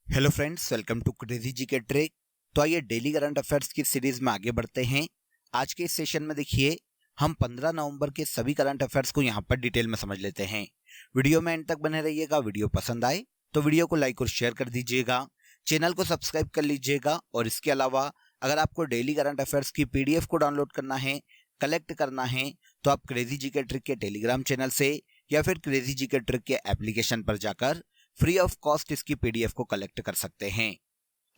Hello friends, welcome to crazy G K trick. तो आइए daily current affairs की series में आगे बढ़ते हैं। आज के इस सेशन में देखिए हम 15 नवंबर के सभी करंट अफेयर्स को यहाँ पर डिटेल में समझ लेते हैं। वीडियो में एंड तक बने रहिएगा। वीडियो पसंद आए तो वीडियो को लाइक और शेयर कर दीजिएगा, चैनल को सब्सक्राइब कर लीजिएगा। और इसके अलावा अगर आपको डेली करंट अफेयर्स की PDF को डाउनलोड करना है, कलेक्ट करना है, तो आप क्रेजी जी के ट्रिक के टेलीग्राम चैनल से या फिर क्रेजी जी के ट्रिक के एप्लीकेशन पर जाकर फ्री ऑफ कॉस्ट इसकी PDF को कलेक्ट कर सकते हैं।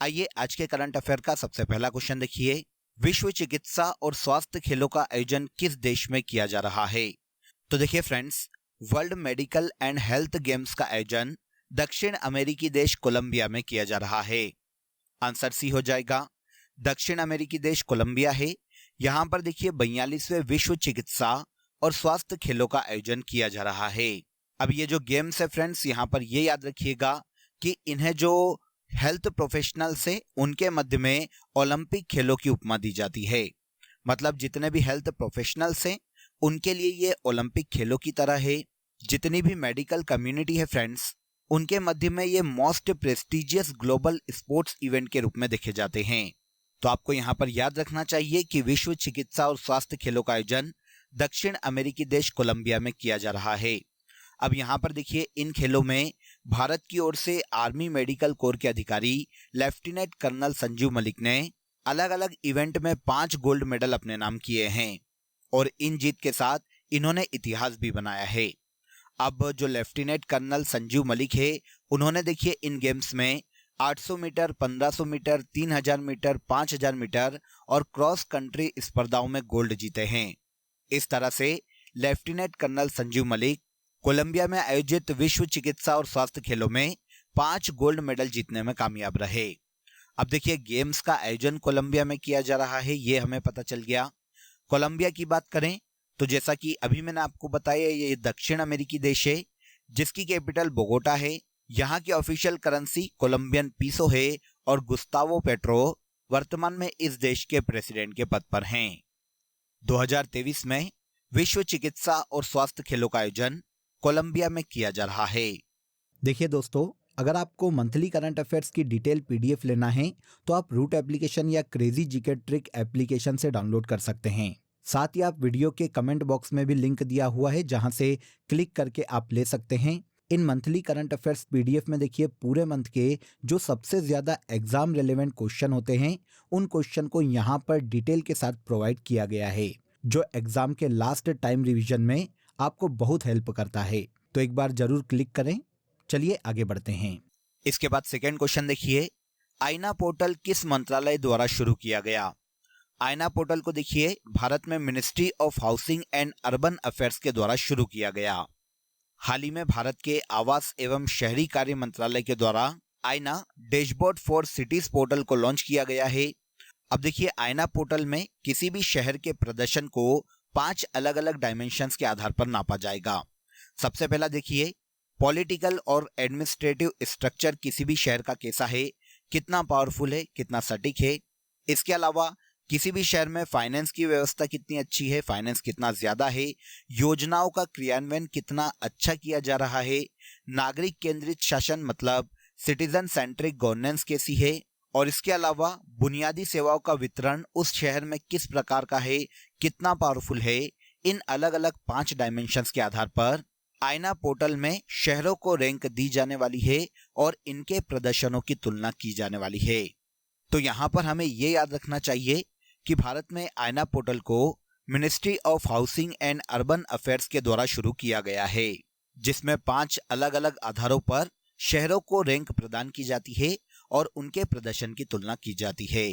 आइए आज के करंट अफेयर का सबसे पहला क्वेश्चन देखिए। विश्व चिकित्सा और स्वास्थ्य खेलों का आयोजन किस देश में किया जा रहा है? तो देखिए friends, world medical and health games का आयोजन दक्षिण अमेरिकी देश कोलंबिया में किया जा रहा है। आंसर सी हो जाएगा। दक्षिण अमेरिकी देश कोलंबिया है। यहां पर देखिए 42वें विश्व चिकित्सा और स्वास्थ्य खेलों का आयोजन किया जा रहा है। अब ये जो गेम्स है फ्रेंड्स, यहाँ पर ये याद रखिएगा कि इन्हें जो हेल्थ प्रोफेशनल्स है उनके मध्य में ओलंपिक खेलों की उपमा दी जाती है। मतलब जितने भी हेल्थ प्रोफेशनल्स हैं उनके लिए ये ओलंपिक खेलों की तरह है। जितनी भी मेडिकल कम्युनिटी है फ्रेंड्स, उनके मध्य में ये most prestigious global sports event के रूप में देखे जाते हैं। तो आपको यहाँ पर याद रखना चाहिए कि विश्व चिकित्सा और स्वास्थ्य खेलों का आयोजन दक्षिण अमेरिकी देश कोलंबिया में किया जा रहा है। अब यहाँ पर देखिए इन खेलों में भारत की ओर से आर्मी मेडिकल कोर के अधिकारी लेफ्टिनेंट कर्नल संजीव मलिक ने अलग अलग इवेंट में 5 गोल्ड मेडल अपने नाम किए हैं और इन जीत के साथ इन्होंने इतिहास भी बनाया है। अब जो लेफ्टिनेंट कर्नल संजीव मलिक है, उन्होंने देखिए इन गेम्स में 800 मीटर, 1500 मीटर, 3000 मीटर, 5000 मीटर और क्रॉस कंट्री स्पर्धाओं में गोल्ड जीते हैं। इस तरह से lieutenant colonel Sanjeev Malik Colombia में आयोजित विश्व चिकित्सा और स्वास्थ्य खेलों में 5 गोल्ड मेडल जीतने में कामयाब रहे। अब देखिए गेम्स का आयोजन कोलंबिया में किया जा रहा है, ये हमें पता चल गया। कोलंबिया की बात करें तो जैसा कि अभी मैंने आपको बताया, ये दक्षिण अमेरिकी देश है जिसकी कैपिटल बोगोटा है। यहाँ की ऑफिशियल करेंसी कोलंबियन पीसो है और गुस्तावो पेट्रो वर्तमान में इस देश के प्रेसिडेंट के पद पर हैं। 2023 में विश्व चिकित्सा और स्वास्थ्य खेलों का आयोजन कोलंबिया में किया जा रहा है। देखिए दोस्तों, अगर आपको मंथली करंट अफेयर्स की डिटेल PDF लेना है तो आप रूट एप्लीकेशन या क्रेजी जीके ट्रिक एप्लीकेशन से डाउनलोड कर सकते हैं। साथ ही आप वीडियो के कमेंट बॉक्स में भी लिंक दिया हुआ है जहां से क्लिक करके आप ले सकते हैं। इन मंथली करंट अफेयर्स PDF में देखिए पूरे मंथ के जो सबसे ज्यादा एग्जाम रिलेवेंट क्वेश्चन होते हैं उन क्वेश्चन को यहाँ पर डिटेल के साथ प्रोवाइड किया गया है, जो एग्जाम के लास्ट टाइम रिविजन में आपको बहुत हेल्प करता है। तो एक बार जरूर क्लिक करें। चलिए आगे बढ़ते हैं। इसके बाद सेकेंड क्वेश्चन देखिए, आईना पोर्टल किस मंत्रालय द्वारा शुरू किया गया? आईना पोर्टल को देखिए भारत में ministry of housing and urban affairs के द्वारा शुरू किया गया। हाल ही में भारत के आवास एवं शहरी कार्य मंत्रालय के द्वारा आईना डैशबोर्ड फॉर सिटीज पोर्टल को लॉन्च किया गया है। अब देखिए आईना पोर्टल में किसी भी शहर के प्रदर्शन को 5 अलग अलग डायमेंशंस के आधार पर नापा जाएगा। सबसे पहला देखिए पॉलिटिकल और एडमिनिस्ट्रेटिव स्ट्रक्चर किसी भी शहर का कैसा है, कितना पावरफुल है, कितना सटीक है। इसके अलावा किसी भी शहर में फाइनेंस की व्यवस्था कितनी अच्छी है, फाइनेंस कितना ज्यादा है, योजनाओं का क्रियान्वयन कितना अच्छा किया जा रहा है, नागरिक केंद्रित शासन मतलब सिटीजन सेंट्रिक गवर्नेंस कैसी है, और इसके अलावा बुनियादी सेवाओं का वितरण उस शहर में किस प्रकार का है, कितना पावरफुल है। इन अलग अलग 5 डायमेंशंस के आधार पर आईना पोर्टल में शहरों को रैंक दी जाने वाली है और इनके प्रदर्शनों की तुलना की जाने वाली है। तो यहाँ पर हमें ये याद रखना चाहिए कि भारत में आईना पोर्टल को ministry of housing and urban affairs के द्वारा शुरू किया गया है, जिसमें 5 अलग अलग आधारों पर शहरों को रैंक प्रदान की जाती है और उनके प्रदर्शन की तुलना की जाती है।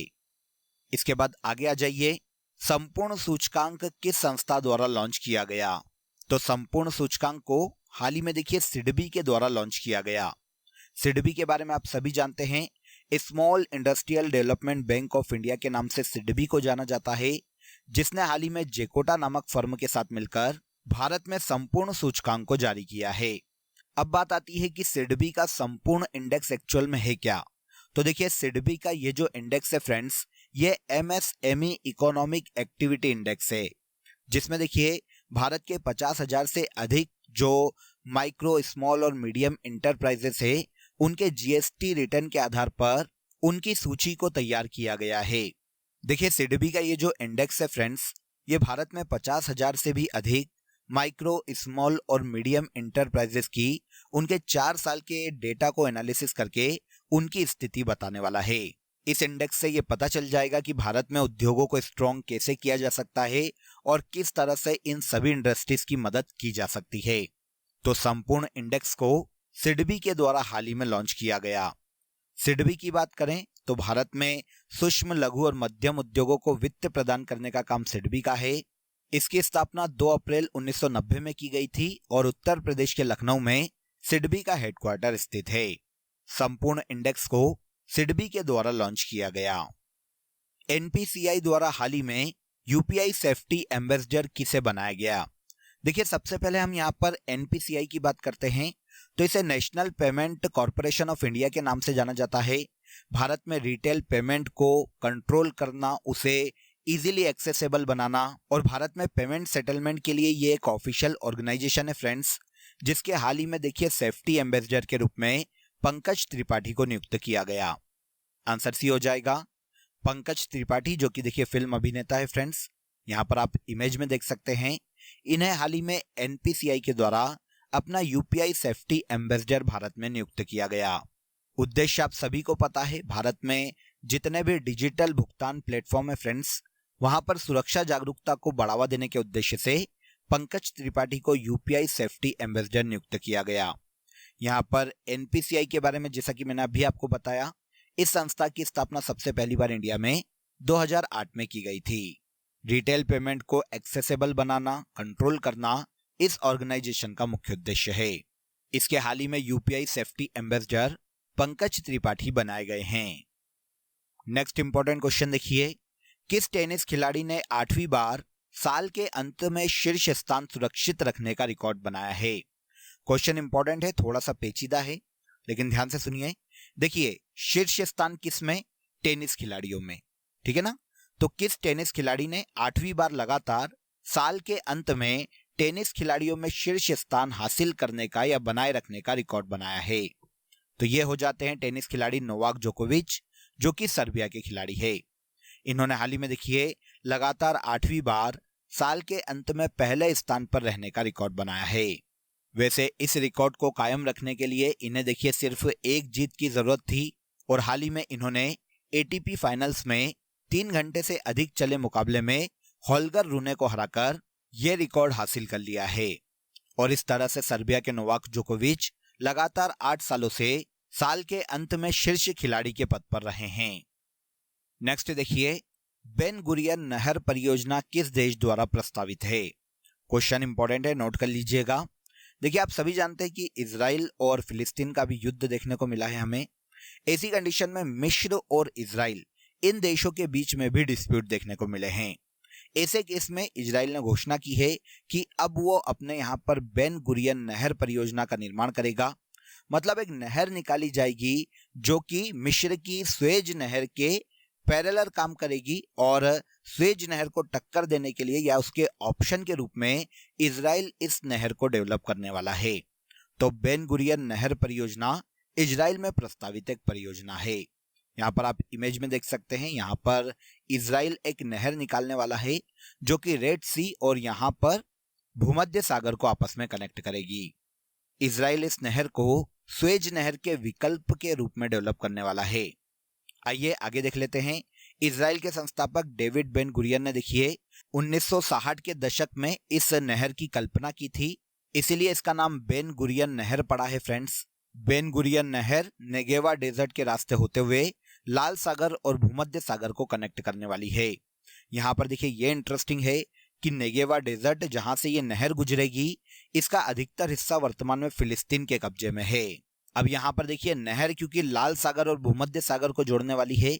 इसके बाद आगे आ जाइए, संपूर्ण सूचकांक किस संस्था द्वारा लॉन्च किया गया? तो संपूर्ण सूचकांक को हाल ही में देखिए सिडबी के द्वारा लॉन्च किया गया। सिडबी के बारे में आप सभी जानते हैं, small industrial development bank of India के नाम से सिडबी को जाना जाता है, जिसने हाल ही में जेकोटा नामक फर्म के साथ मिलकर भारत में संपूर्ण सूचकांक को जारी किया है। अब बात आती है कि सिडबी का संपूर्ण इंडेक्स एक्चुअल में है क्या? तो देखिए सिडबी का ये जो इंडेक्स है फ्रेंड्स, ये MSME इकोनॉमिक एक्टिविटी इंडेक्स है, जिसमें देखिए भारत के 50,000 से अधिक जो माइक्रो, स्मॉल और मीडियम इंटरप्राइजेस है उनके जीएसटी रिटर्न के आधार पर उनकी सूची को तैयार किया गया है। देखिए सिडबी का ये जो इंडेक्स है फ्रेंड्स, ये भारत में 50,000 से भी अधिक माइक्रो, स्मॉल और मीडियम इंटरप्राइजेस की उनके 4 साल के डेटा को एनालिसिस करके उनकी स्थिति बताने वाला है। इस इंडेक्स से ये पता चल जाएगा कि भारत में उद्योगों को स्ट्रॉन्ग कैसे किया जा सकता है और किस तरह से इन सभी इंडस्ट्रीज की मदद की जा सकती है। तो संपूर्ण इंडेक्स को सिडबी के द्वारा हाल ही में लॉन्च किया गया। सिडबी की बात करें तो भारत में सूक्ष्म, लघु और मध्यम उद्योगों को वित्त प्रदान करने का काम सिडबी का है। इसकी स्थापना 2 अप्रैल 1990 में की गई थी और उत्तर प्रदेश के लखनऊ में सिडबी का हेडक्वार्टर स्थित है। संपूर्ण इंडेक्स को सिडबी के द्वारा लॉन्च किया गया। एनपीसीआई द्वारा हाल ही में यूपीआई सेफ्टी एम्बेसडर किसे बनाया गया? देखिए सबसे पहले हम यहाँ पर एनपीसीआई की बात करते हैं तो इसे national payment corporation of India के नाम से जाना जाता है। भारत में रिटेल पेमेंट को कंट्रोल करना, उसे इजीली एक्सेसिबल बनाना और भारत में पेमेंट सेटलमेंट के लिए ये एक ऑफिशियल ऑर्गेनाइजेशन है फ्रेंड्स, जिसके हाल ही में देखिए सेफ्टी एम्बेसडर के रूप में पंकज त्रिपाठी को नियुक्त किया गया। आंसर सी हो जाएगा पंकज त्रिपाठी, जो कि देखिए फिल्म अभिनेता है फ्रेंड्स। यहाँ पर आप इमेज में देख सकते हैं। इन्हें हाल ही में एनपीसीआई के द्वारा अपना यूपीआई सेफ्टी एम्बेसडर भारत में नियुक्त किया गया। उद्देश्य आप सभी को पता है, भारत में जितने भी डिजिटल भुगतान प्लेटफॉर्म है फ्रेंड्स, वहां पर सुरक्षा जागरूकता को बढ़ावा देने के उद्देश्य से पंकज त्रिपाठी को यूपीआई सेफ्टी एम्बेसडर नियुक्त किया गया। यहाँ पर एनपीसीआई के बारे में जैसा कि मैंने अभी आपको बताया, इस संस्था की स्थापना सबसे पहली बार इंडिया में 2008 में की गई थी। रिटेल पेमेंट को एक्सेसिबल बनाना, कंट्रोल करना इस ऑर्गेनाइजेशन का मुख्य उद्देश्य है। इसके हाल ही में UPI safety ambassador Pankaj Tripathi बनाए गए हैं। नेक्स्ट इंपॉर्टेंट क्वेश्चन देखिए, किस टेनिस खिलाड़ी ने 8वीं बार साल के अंत में शीर्ष स्थान सुरक्षित रखने का रिकॉर्ड बनाया है? क्वेश्चन इंपॉर्टेंट है, थोड़ा सा पेचीदा है, लेकिन ध्यान से सुनिए। देखिए शीर्ष स्थान किस में? टेनिस खिलाड़ियों में, ठीक है ना। तो किस टेनिस खिलाड़ी ने 8वीं बार लगातार साल के अंत में टेनिस खिलाड़ियों में शीर्ष स्थान हासिल करने का या बनाए रखने का रिकॉर्ड बनाया है? तो ये हो जाते हैं टेनिस खिलाड़ी नोवाक जोकोविच, जो कि सर्बिया के खिलाड़ी है। इन्होंने हाल ही में देखिए लगातार 8वीं बार साल के अंत में पहले स्थान पर रहने का रिकॉर्ड बनाया है। वैसे इस रिकॉर्ड को कायम रखने के लिए इन्हें देखिए सिर्फ एक जीत की जरूरत थी और हाल ही में इन्होंने एटीपी फाइनल्स में 3 घंटे से अधिक चले मुकाबले में होल्गर रूने को हराकर यह रिकॉर्ड हासिल कर लिया है। और इस तरह से सर्बिया के नोवाक जोकोविच लगातार 8 सालों से साल के अंत में शीर्ष खिलाड़ी के पद पर रहे हैं। नेक्स्ट देखिए, बेन गुरियन नहर परियोजना किस देश द्वारा प्रस्तावित है? क्वेश्चन इंपॉर्टेंट है, नोट कर लीजिएगा। देखिए आप सभी जानते हैं कि इजराइल और फिलिस्तीन का भी युद्ध देखने को मिला है हमें। ऐसी कंडीशन में मिस्र और इजराइल, इन देशों के बीच में भी डिस्प्यूट देखने को मिले हैं। ऐसे केस में इजराइल ने घोषणा की है कि अब वो अपने यहाँ पर बेन गुरियन नहर परियोजना का निर्माण करेगा। मतलब एक नहर निकाली जाएगी जो कि मिस्र की स्वेज नहर के पैरेलल काम करेगी और स्वेज नहर को टक्कर देने के लिए या उसके ऑप्शन के रूप में इजराइल इस नहर को डेवलप करने वाला है। तो बेन गुरियन नहर परियोजना इजराइल में प्रस्तावित एक परियोजना है। यहाँ पर आप इमेज में देख सकते हैं, यहाँ पर इजराइल एक नहर निकालने वाला है जो कि रेड सी और यहाँ पर भूमध्य सागर को आपस में कनेक्ट करेगी। इजराइल इस नहर को स्वेज नहर के विकल्प के रूप में डेवलप करने वाला है। आइए आगे देख लेते हैं। इजराइल के संस्थापक डेविड बेन गुरियन ने देखिए 1960 के दशक में इस नहर की कल्पना की थी, इसीलिए इसका नाम बेन गुरियन नहर पड़ा है फ्रेंड्स। बेन गुरियन नहर नेगेवा डेजर्ट के रास्ते होते हुए लाल सागर और भूमध्य सागर को कनेक्ट करने वाली है। यहाँ पर देखिए ये इंटरेस्टिंग है कि नेगेवा डेजर्ट जहां से ये नहर गुजरेगी, इसका अधिकतर हिस्सा वर्तमान में फिलिस्तीन के कब्जे में है। अब यहाँ पर देखिए नहर क्योंकि लाल सागर और भूमध्य सागर को जोड़ने वाली है,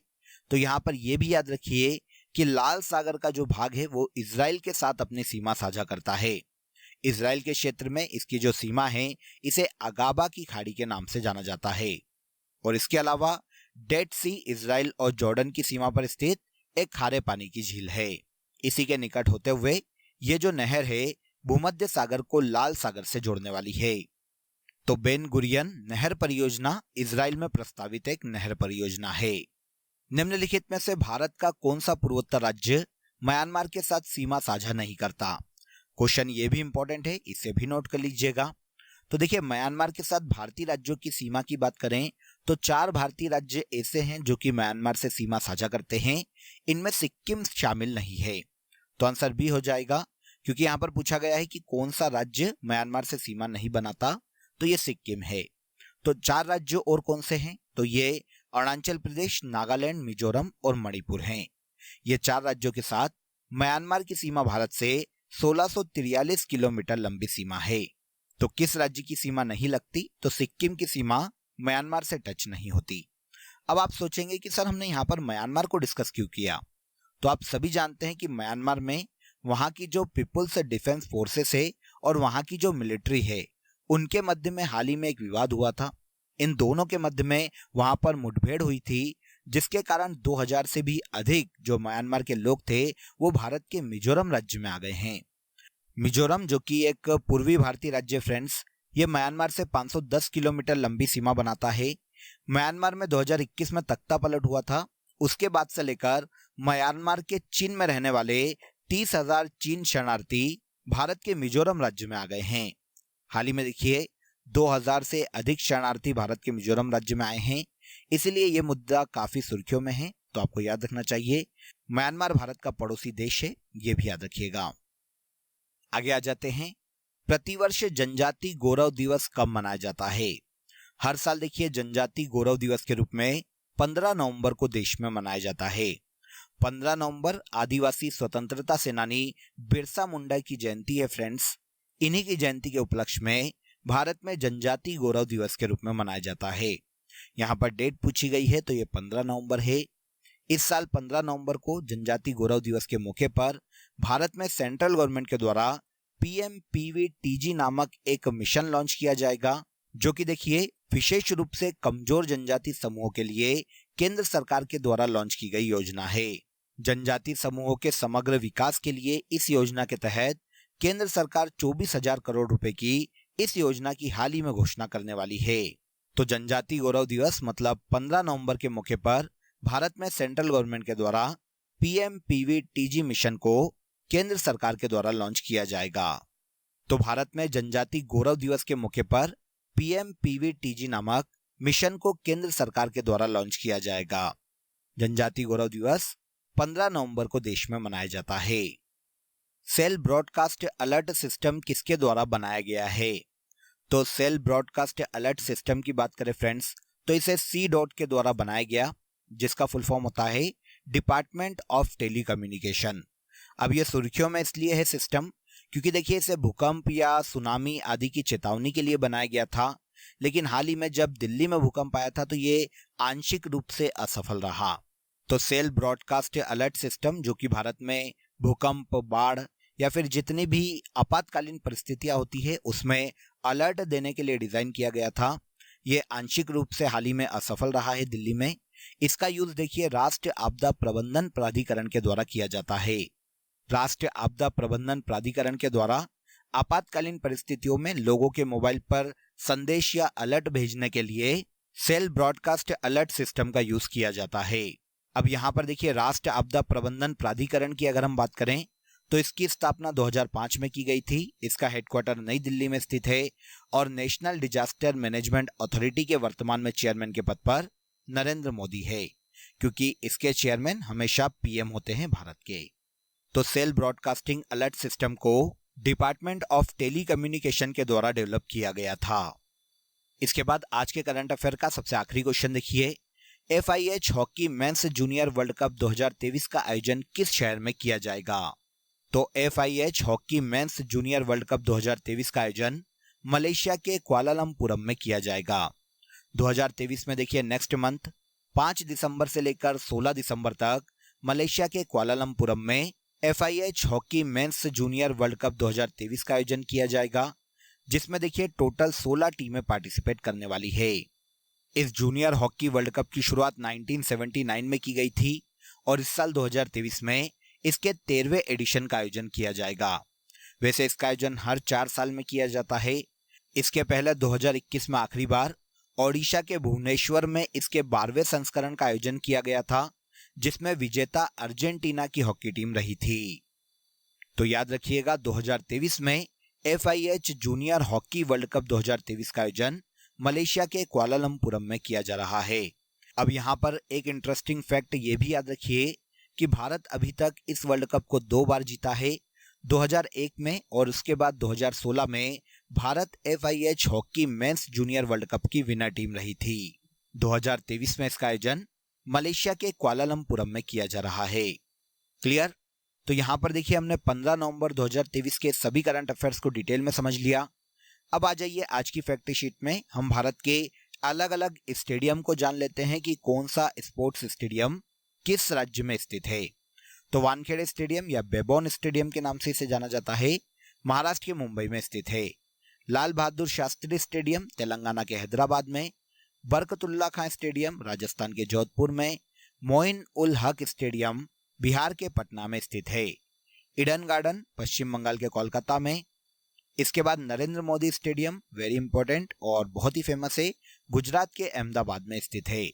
तो यहाँ पर यह भी याद रखिए कि लाल सागर का जो भाग है वो इजराइल के साथ अपनी सीमा साझा करता है। इजराइल के क्षेत्र में इसकी जो सीमा है इसे अगाबा की खाड़ी के नाम से जाना जाता है। और इसके अलावा डेड सी इजराइल और जॉर्डन की सीमा पर स्थित एक खारे पानी की झील है। इसी के निकट होते हुए ये जो नहर है भूमध्य सागर को लाल सागर से जोड़ने वाली है। तो बेन गुरियन नहर परियोजना इजराइल में प्रस्तावित एक नहर परियोजना है। निम्नलिखित में से भारत का कौन सा पूर्वोत्तर राज्य म्यांमार के साथ सीमा साझा नहीं करता? क्वेश्चन ये भी इंपॉर्टेंट है, इसे भी नोट कर लीजिएगा। तो देखिए, म्यांमार के साथ भारतीय राज्यों की सीमा की बात करें तो 4 भारतीय राज्य ऐसे हैं जो कि म्यांमार से सीमा साझा करते हैं। इनमें सिक्किम शामिल नहीं है, तो आंसर बी हो जाएगा, क्योंकि यहाँ पर पूछा गया है कि कौन सा राज्य म्यांमार से सीमा नहीं बनाता, तो ये सिक्किम है। तो 4 राज्य और कौन से हैं? तो ये अरुणाचल प्रदेश, नागालैंड, मिजोरम और मणिपुर हैं। ये 4 राज्यों के साथ म्यांमार की सीमा भारत से 1643 किलोमीटर लंबी सीमा है। तो किस राज्य की सीमा नहीं लगती? तो सिक्किम की सीमा म्यांमार से टच नहीं होती। अब आप सोचेंगे कि सर हमने यहाँ पर म्यांमार को डिस्कस क्यों किया? तो आप सभी जानते हैं कि म्यांमार में वहाँ की जो पीपुल्स डिफेंस फोर्सेस है और वहाँ की जो मिलिट्री है, उनके मध्य में हाल ही में एक विवाद हुआ था। इन दोनों के मध्य में वहाँ पर मुठभेड़ हुई थी, जिसके कारण 2000 से भी अधिक जो म्यांमार के लोग थे वो भारत के मिजोरम राज्य में आ गए हैं। मिजोरम जो कि एक पूर्वी भारतीय राज्य फ्रेंड्स, ये म्यांमार से 510 किलोमीटर लंबी सीमा बनाता है। म्यांमार में 2021 में तख्ता पलट हुआ था। उसके बाद से लेकर म्यांमार के चीन में रहने वाले 30,000 चीन शरणार्थी भारत के मिजोरम राज्य में आ गए हैं। हाल ही में देखिए 2000 से अधिक शरणार्थी भारत के मिजोरम राज्य में आए हैं, इसलिए ये मुद्दा काफी सुर्खियों में है। तो आपको याद रखना चाहिए, म्यांमार भारत का पड़ोसी देश है, ये भी याद रखिएगा। आगे आ जाते हैं, प्रतिवर्ष जनजाति गौरव दिवस कब मनाया जाता है? हर साल देखिए जनजाति गौरव दिवस के रूप में 15 नवंबर को देश में मनाया जाता है। 15 नवंबर आदिवासी स्वतंत्रता सेनानी बिरसा मुंडा की जयंती है फ्रेंड्स। इन्हीं की जयंती के उपलक्ष्य में भारत में जनजाति गौरव दिवस के रूप में मनाया जाता है। यहाँ पर डेट पूछी गई है, तो ये 15 नवंबर है। इस साल 15 नवंबर को जनजाति गौरव दिवस के मौके पर भारत में सेंट्रल गवर्नमेंट के द्वारा PMPVTG नामक एक मिशन लॉन्च किया जाएगा, जो कि देखिए विशेष रूप से कमजोर जनजाति समूहों के लिए केंद्र सरकार के द्वारा लॉन्च की गई योजना है। जनजाति समूहों के समग्र विकास के लिए इस योजना के तहत केंद्र सरकार 24,000 करोड़ रुपए की इस योजना की हाल ही में घोषणा करने वाली है। तो जनजाति गौरव दिवस मतलब 15 नवंबर के मौके पर भारत में सेंट्रल गवर्नमेंट के द्वारा PMPVTG मिशन को केंद्र सरकार के द्वारा लॉन्च किया जाएगा। तो भारत में जनजाति गौरव दिवस के मौके पर PMPVTG नामक मिशन को केंद्र सरकार के द्वारा लॉन्च किया जाएगा। जनजाति गौरव दिवस 15 नवंबर को देश में मनाया जाता है। सेल ब्रॉडकास्ट अलर्ट सिस्टम किसके द्वारा बनाया गया है? तो सेल ब्रॉडकास्ट अलर्ट सिस्टम की बात करें फ्रेंड्स, तो इसे C के द्वारा बनाया गया, जिसका फुल फॉर्म होता है डिपार्टमेंट ऑफ टेलीकम्युनिकेशन। अब ये सुर्खियों में इसलिए है सिस्टम क्योंकि देखिए इसे भूकंप या सुनामी आदि की चेतावनी के लिए बनाया गया था, लेकिन हाल ही में जब दिल्ली में भूकंप आया था तो ये आंशिक रूप से असफल रहा। तो सेल ब्रॉडकास्ट अलर्ट सिस्टम जो कि भारत में भूकंप, बाढ़ या फिर जितनी भी आपातकालीन परिस्थितियां होती है उसमें अलर्ट देने के लिए डिजाइन किया गया था, ये आंशिक रूप से हाल ही में असफल रहा है दिल्ली में। इसका यूज देखिए राष्ट्रीय आपदा प्रबंधन प्राधिकरण के द्वारा किया जाता है। राष्ट्रीय आपदा प्रबंधन प्राधिकरण के द्वारा आपातकालीन परिस्थितियों में लोगों के मोबाइल पर संदेश या अलर्ट भेजने के लिए सेल ब्रॉडकास्ट अलर्ट सिस्टम का यूज किया जाता है। अब यहाँ पर देखिए राष्ट्रीय आपदा प्रबंधन प्राधिकरण की अगर हम बात करें तो इसकी स्थापना 2005 में की गई थी। इसका हेडक्वार्टर नई दिल्ली में स्थित है और नेशनल डिजास्टर मैनेजमेंट अथॉरिटी के वर्तमान में चेयरमैन के पद पर नरेंद्र मोदी है, क्योंकि इसके चेयरमैन हमेशा PM होते हैं भारत के। तो सेल ब्रॉडकास्टिंग अलर्ट सिस्टम को डिपार्टमेंट ऑफ टेलीकम्युनिकेशन के द्वारा डेवलप किया गया था। इसके बाद आज के करंट अफेयर का सबसे आखिरी क्वेश्चन देखिए, FIH hockey mains junior world cup 2023 का आयोजन किस शहर में किया जाएगा? तो FIH hockey mains junior world cup 2023 का आयोजन मलेशिया के कुआलालंपुरम में किया जाएगा। 2023 में देखिए नेक्स्ट मंथ 5 दिसंबर से लेकर 16 दिसंबर तक मलेशिया के कुआलालंपुरम में FIH hockey mains junior world cup 2023 का आयोजन किया जाएगा, जिसमें देखिए टोटल 16 टीमें पार्टिसिपेट करने वाली है। इस जूनियर हॉकी वर्ल्ड कप की शुरुआत 1979 में की गई थी और इस साल 2023 में इसके 13वें एडिशन का आयोजन किया जाएगा। वैसे इसका आयोजन हर 4 साल में किया जाता है। इसके पहले 2021 में आखिरी बार ओडिशा के भुवनेश्वर में इसके 12वें संस्करण का आयोजन किया गया था, जिसमें विजेता अर्जेंटीना की हॉकी टीम रही थी। तो याद रखिएगा 2023 में FIH junior hockey world cup 2023 का आयोजन मलेशिया के कुआलालंपुरम में किया जा रहा है। अब यहाँ पर एक इंटरेस्टिंग फैक्ट ये भी याद रखिए कि भारत अभी तक इस वर्ल्ड कप को 2 बार जीता है, 2001 में और उसके बाद 2016 में Bharat FIH hockey mains junior world cup की विनर टीम रही थी। 2023 में इसका आयोजन मलेशिया के कुआलालंपुरम में किया जा रहा है। क्लियर? तो यहाँ पर देखिए हमने 15 नवंबर 2023 के सभी करंट अफेयर्स को डिटेल में समझ लिया। अब आ जाइए आज की फैक्ट शीट में हम भारत के अलग अलग स्टेडियम को जान लेते हैं कि कौन सा स्पोर्ट्स स्टेडियम किस राज्य में स्थित है। तो वानखेड़े स्टेडियम या बेबोन स्टेडियम के नाम से इसे जाना जाता है, महाराष्ट्र के मुंबई में स्थित है। लाल बहादुर शास्त्री स्टेडियम तेलंगाना के हैदराबाद में, बरकतुल्ला खां स्टेडियम राजस्थान के जोधपुर में, मोइन उल हक स्टेडियम बिहार के पटना में स्थित है। ईडन गार्डन पश्चिम बंगाल के कोलकाता में। इसके बाद Narendra Modi stadium very important और बहुत ही फेमस है, गुजरात के अहमदाबाद में स्थित है।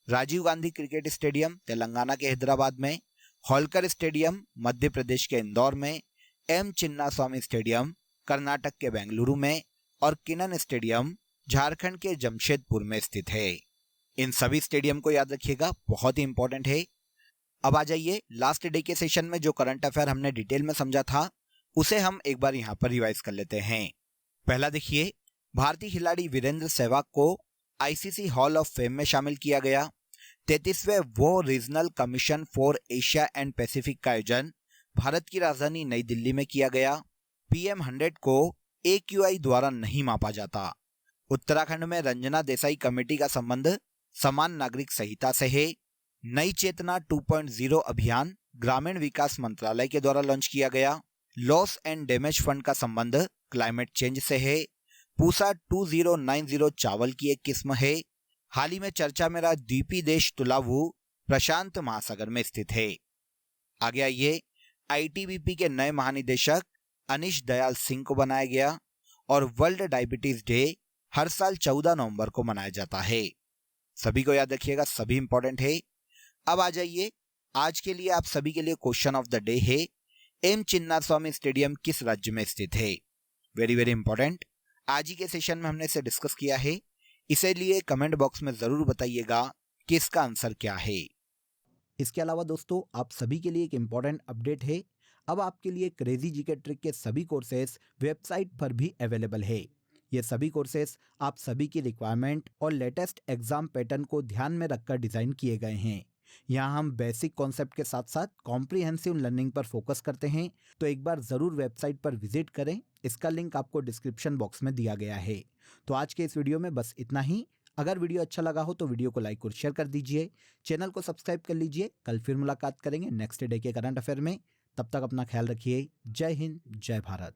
राजीव गांधी क्रिकेट स्टेडियम तेलंगाना के हैदराबाद में, होलकर स्टेडियम मध्य प्रदेश के इंदौर में, एम चिन्नास्वामी स्टेडियम कर्नाटक के बेंगलुरु में और किनन स्टेडियम झारखंड के जमशेदपुर में स्थित है। इन सभी स्टेडियम को याद रखिएगा, बहुत ही इंपॉर्टेंट है। अब आ जाइए लास्ट डे के सेशन में जो करंट अफेयर हमने डिटेल में समझा था उसे हम एक बार यहाँ पर रिवाइज कर लेते हैं। पहला देखिए, भारतीय खिलाड़ी वीरेंद्र सहवाग को ICC हॉल ऑफ फेम में शामिल किया गया। 33वें वो regional commission for Asia and Pacific का आयोजन भारत की राजधानी नई दिल्ली में किया गया। PM 100 को AQI द्वारा नहीं मापा जाता। उत्तराखंड में रंजना देसाई कमेटी का संबंध समान नागरिक संहिता से है। नई चेतना 2.0 अभियान ग्रामीण विकास मंत्रालय के द्वारा लॉन्च किया गया। लॉस एंड डैमेज फंड का संबंध क्लाइमेट चेंज से है। पूसा 2090 चावल की एक किस्म है। हाल ही में चर्चा में रहा द्वीपी देश तुलावू प्रशांत महासागर में स्थित है। आगे आइए, ITBP के नए महानिदेशक अनिश दयाल सिंह को बनाया गया और वर्ल्ड डायबिटीज डे हर साल 14 नवंबर को मनाया जाता है। सभी को याद रखिएगा, सभी इंपॉर्टेंट है। अब आ जाइए, आज के लिए आप सभी के लिए क्वेश्चन ऑफ द डे है, एम चिन्नास्वामी स्टेडियम किस राज्य में स्थित है। Very very important. आज ही के सेशन में हमने इसे डिस्कस किया है, इसलिए कमेंट बॉक्स में जरूर बताइएगा कि इसका आंसर क्या है। इसके अलावा दोस्तों आप सभी के लिए एक इम्पॉर्टेंट अपडेट है। अब आपके लिए क्रेजी जीके ट्रिक के सभी कोर्सेज वेबसाइट पर भी अवेलेबल है। ये सभी कोर्सेज आप सभी की रिक्वायरमेंट और लेटेस्ट एग्जाम पैटर्न को ध्यान में रखकर डिजाइन किए गए हैं। यहाँ हम बेसिक कॉन्सेप्ट के साथ साथ कॉम्प्रिहेंसिव लर्निंग पर फोकस करते हैं, तो एक बार ज़रूर वेबसाइट पर विजिट करें। इसका लिंक आपको डिस्क्रिप्शन बॉक्स में दिया गया है। तो आज के इस वीडियो में बस इतना ही। अगर वीडियो अच्छा लगा हो तो वीडियो को लाइक और शेयर कर दीजिए, चैनल को सब्सक्राइब कर लीजिए। कल फिर मुलाकात करेंगे नेक्स्ट डे के करंट अफेयर में। तब तक अपना ख्याल रखिए। जय हिंद, जय भारत।